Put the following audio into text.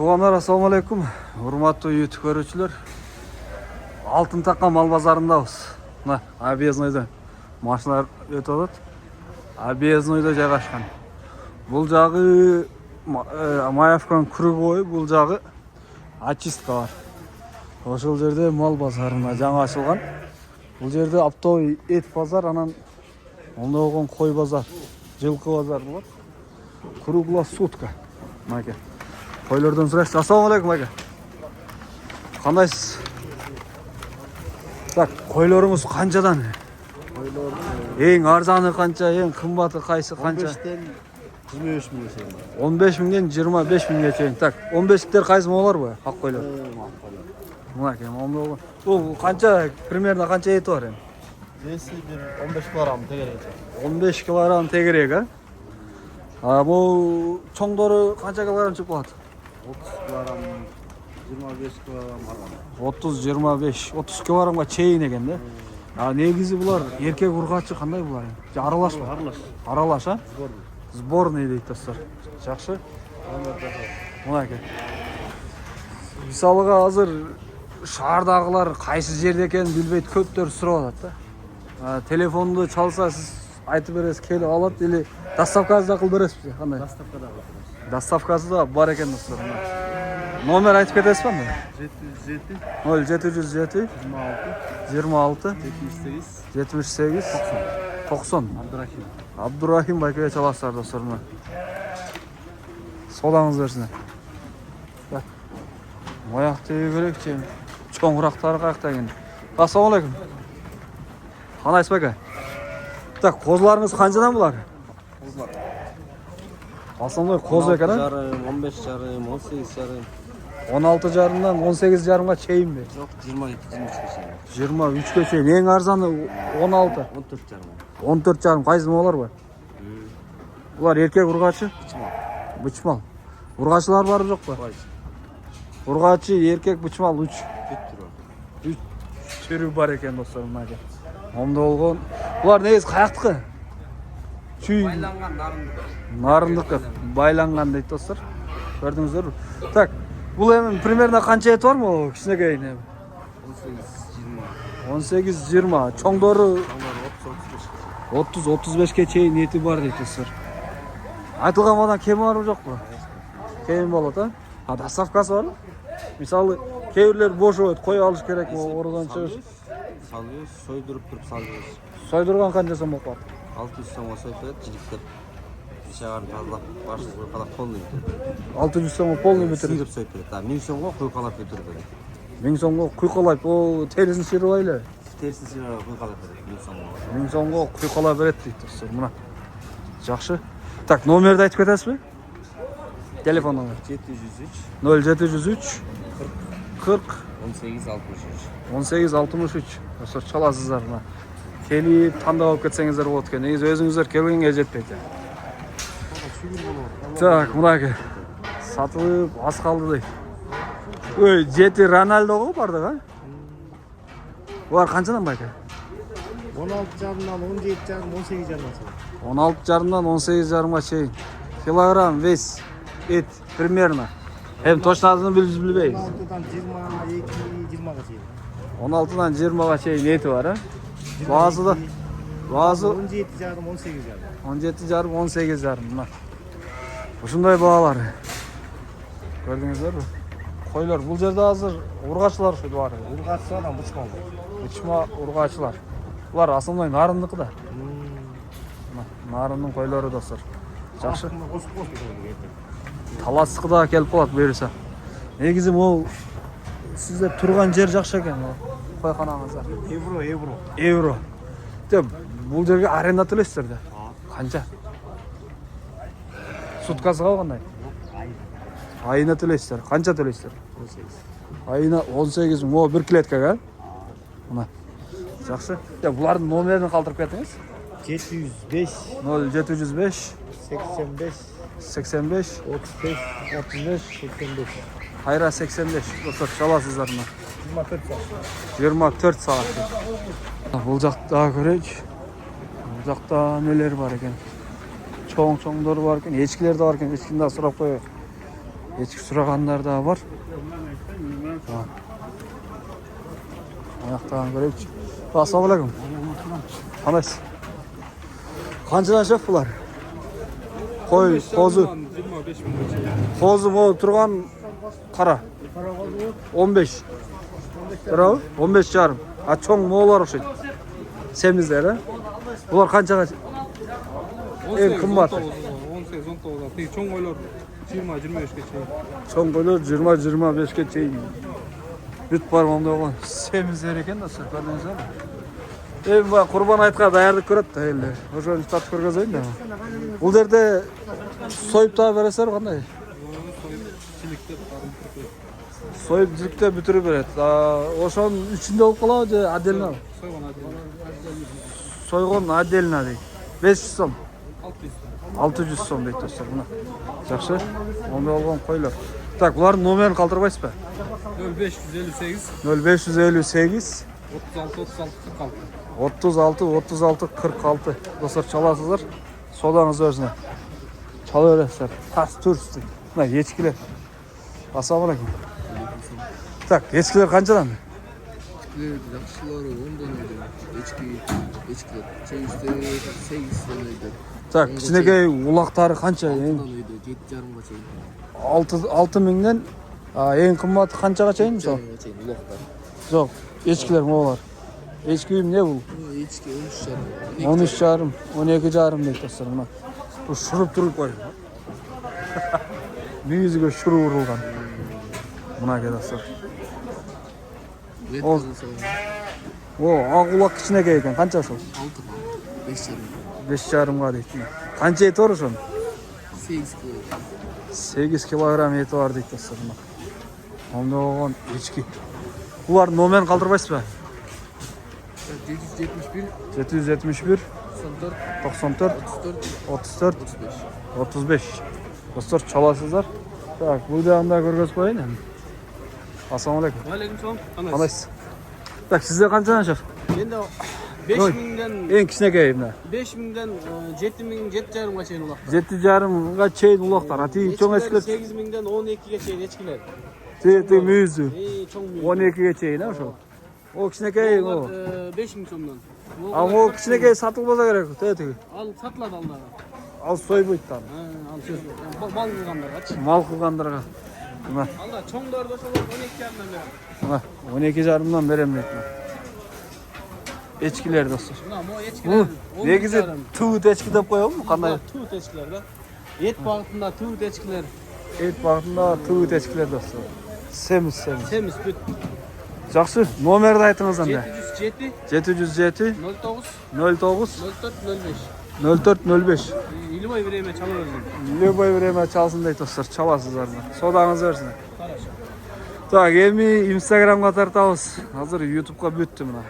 Туғандар, ассалаумалейкум. Урматтуу YouTube көрүүчүлөр. Алтын такка мал базарындабыз. Мына объездныйда машиналар өтүп атат. Объездныйда жайгашкан. Бул жагы Маевкан круговой, бул жагы очистка бар. Ошол жерде мал базарына жаңа ачылган. Бул жерде оптовый эт базар, анан ондогон кой базар, жылкы базар болот. Круглосутка. Маке. Koylardan sürəşdir. Assalamualeykum aka. Qandaysız? Tak, koylarımız qançadan? Koylar Eң arzanı qança, eң qımmatı qaysı qança? 15'ten 25 milyon şeyler. 15 mingden 25 mingga чейин. Так, 15'likler qaysı molar bu? Haq koylar. Mına kem, onda bu qança примерно qança eti var endi? Nesi bir 15 kilogram tegerek. 15 kilogram tegerek ha? Bu çoңдору qança kilogram çıkıp atı? 30 kilogram, 25 kilogram var. 30-25, 30 kilogramga чейин экен да. Негизи булар эркек ургачы кандай булар? Аралаш ба? Аралаш, а? Сборный дейт достор. Жакшы. Мына экен. Мисалыга азыр шаардагылар кайсы жерде экенин билбейт, көптөр сурап атат да. Телефонду чалса сиз айтып бересиз, келип алат или доставкасы да кылып бересизби? Кандай? Доставкада бар. Доставкасы да бар экен достор. Номер айтып кетесиз ба? 707 07 26 78 78 90. Abdurrahim. Абдурахим байкеге чаласыздар достор. Содаңыз берсин. Аяк тегі керек чейин. Чоңурактары каякта экен. Ассалаумалейкум. Кандайсыз байке? Так, козуларыңыз канчадан булар? Kızlar. Основной коз экен, а? 15 жарым, 18 жарым. 16 жарымдан 18 жарымга чейин бе? Yok 22 23 şey. 23-ке чейин. Эң арзаны 16. 14 жарым. 14 жарым. Кайсы молар бар? Булар эркек ургачы? Bıçmal. Бычмал. Ургачылар бар жок па? Var. Ургачы, эркек, бычмал 3. Bitti 3 түрү бар экен достор, мына. Омда болгон. Булар негиз каяктыкы? Чүй. Baylangan narındık. Нарындыкы байланган дейт достор. Көрдүңүздөрбү? Так, бул эми примерно канча эт бармы? Кичинекейин эми. 18-20. 18-20. Чоңдору Onlar 30-35ке чейин эти бар дейт достор. Айтылган мадан кем барбы жокпу? Кем болот, а? Доставкасы барбы? Мисалы, кээ бирлер бошойт, кой алыш керек, oradan чыгыш. Salıyoruz, soydurup durup salıyoruz. Сойдурган канча сом болуп калат? 600 soğuma soydurup cidiklep. Dışarı fazla başlık kuykalap polunu götürüp. 600 сом полный бүтүрүп. Sıyırıp soydurup. Daha 1000 soğuma kuykalap götürüp. 1000 сомго куйкалап, о терисин сыйрабайлы. Tersin sıyırıp kuykalap götürüp 1000 soğuma. 1000 сомго куйкалап берет дейт достор. Мына. Жакшы. Так, номерди айтып кетесизби? Телефон номер. 0703 40 1863. Достор, чаласыздар мына. Келип тандап алып кетсеңиздер болот экен. Негизи өзүңүздөр келгенге жетпейт. Так, мына сатылып аз калды дейт. Ой, жети Рональдого бардык, а? Булар канчадан байка? 16 жарымдан 17 жарым 18 жарымга чейин. 16 жарымдан 18 жарымга чейин. Килограмм вес эт примерно. Эми точно азын билбейбиз. 16-дан 22-20га чейин. 16-дан 20га чейин эти бар, а? Баазы 17 жарым 18 жарым. 17 жарым 18 жарым. Мына. Ушундай баалар. Көрдүңүздөрбү? Койлор бул жерде азыр ургачылар ушу бар. Ургачсадан бычмал. Бычма ургачылар. Булар основной нарындыкы да. Нарындын койлору достор. Жакшы. Таластыкы да келип калат буюрса. Негизи могу сиздер турган жер жакшы экен. Койканаңыздар. Евро. Деп бул жерге аренда төлөйсүздөр да. Канча? Суткасыга кандай? Айына төлөйсүздөр. Канча төлөйсүздөр? 18. Айына 18 миң. О, бир клеткага. Мына. Жакшы. Деп булардын номерин калтырып кетиңиз. 705 0705 85 85 35 35 85. Кайра 85. Достор, чаласыздар мына. 24 saat. 24 саат. Бул жакта көрөйүч. Бул жакта нелер бар экен? Чоңдор бар экен, эчкилер да бар экен. Эчкини да сурап коёюк. Echki suraganlar da var. Ayaktan göreyipçi. Assalamu alaikum. Qandaysiz? Qanchadan şef bular? Qo'y, qo'zi. 25 ming. Qo'zi mo turgan qara. 15. Bravo. 15 jarım. Ha çoğ moğollar o'xshaydi. Semizler ha? Bular qanchaga? En qimmat. 18-19. Teg cho'ng qo'ylar 20-25 ga. Çoğ qo'ylar 20-25 ga chayin. Büt barmamda bo'lgan semizler ekan da sirklardan. Bu Qurban aytqa dayarlik ko'radi da endi. O'shani tatib ko'rgazayın da. Bu yerda soyib taba berasizlar qanday? Soyib jilikda bitirib beradi. O'shanın içinde olib qoladi, отдельно. Soygon отдельно deydi. 500 so'm. 600 so'm deydi dostlar buna. Yaxshi. Onda olgan qo'ylar. Tak, bularning nomerini qoldirmaysizmi? 0558 0558 36 36 46. Dostlar çalasızlar. Sodanız özüne. Çalıveresizler. Tas turistlik. Buna echkiler. Assalomu alaykum. Tak, echkiler qanchadan? Yaxshilari 10 dan edi. Echkilar. Cheyizda 8 dan edi. Tak, içindeki ulaqtari qancha? 6 dan edi. 7,5 ga chayin. 6 mingdan eng qimmati qanchaga chayin misol? 7,5 ga chayin uloqlar. Yo'q, echkiler mo'lar. Echki uyum ne bu? Echki 13,5. 13,5 deydi dostlar buna. Bu şurup turib qo'y. Müziğe şurup vurulgan. Buna ke dostlar. O O ağulaq kichinaga ekan, qancha shu? 6 5,5. 5,5 ga deydi. Qancha eti bor o'sha? 8 kilo. 8 kilogram eti bor deydi dostlar buna. Onda olgan echki. Bular nomerini qoldirmaysizmi? 771 771 94 94 34 34 35. 35. Dostlar çalasızlar. Tak, bu da anda görgöz koyun hem. Assalamu alaikum. Aleykümselam. Qandaysiz? Tak, sizde qanchadan şef? Endi 5000 dan Eng kichkinakay mına. 5000 dan 7000 7,5 ga chayin uloq. 7,5 ga chayin uloqlar. Ati çoğ echkiler. 8000 dan 12 ga chayin echkilar. Tete müyüzü. Cho'ng ming. 12 ga chayin ha şu. O kichkinakay o. 5000 so'mdan. Ama o kichkinakay satılmasa gerek. Tete. Al satiladi aldaga. Al soyboyttan. Al söz. Mal qilganlarga. Mal qilganlarga. Buna. Alda cho'nglarga so'lab 12 dan beradi. Buna 12,5dan berem deydi. Echkiler dostlar. Buna mo Bu echkilar. negizi tuğut echki dep qo'yapmi? Qanday? Tuğut echkilarda. Et bag'itida tuğut echkilar. Et bag'itida tuğut echkiler dostlar. Semiz. Semiz büt. Yaxshi, nomerni aytыңыз anda. 707 707 09 09 04 05. 04 05. Любой время çalıverdim. Любой время çalsın deydi dostlar. Çalasızlar. Sodаңыз bersin. Так, эми Instagramga тартабыз. Азыр YouTube'га бүттү мына.